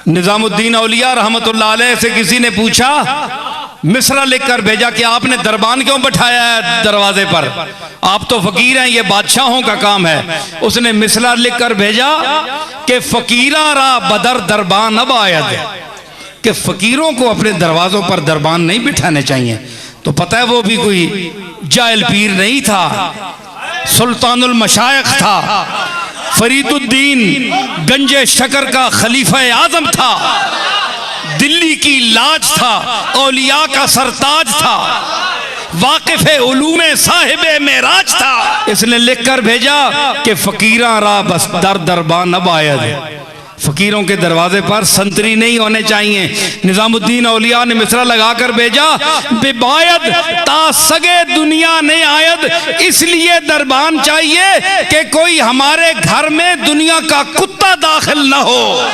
निजामुद्दीन औलिया रहमतुल्लाह अलैह से किसी ने पूछा, मिसरा लिखकर भेजा कि आपने दरबान क्यों बैठाया है दरवाजे पर, आप तो फकीर हैं, ये बादशाहों का काम है। उसने मिसरा लिखकर भेजा कि फकीरा रा बदर दरबान अब आयद, कि फकीरों को अपने दरवाजों पर दरबान नहीं बिठाने चाहिए। तो पता है वो भी कोई जाहिल पीर नहीं था, सुल्तानुल मशाइख था, फरीदुद्दीन गंजे शकर का खलीफा आजम था, दिल्ली की लाज था, औलिया का सरताज था, वाकिफ़े उलूमे साहिबे मेराज था। इसने लिखकर भेजा कि फकीरा रा बस दर दरबान अब आयद, फकीरों के दरवाजे पर संतरी नहीं होने चाहिए। निजामुद्दीन औलिया ने मिसरा लगाकर भेजा, बेबायद ता सगे दुनिया ने आयद, इसलिए दरबान चाहिए कि कोई हमारे घर में दुनिया का कुत्ता दाखिल न हो।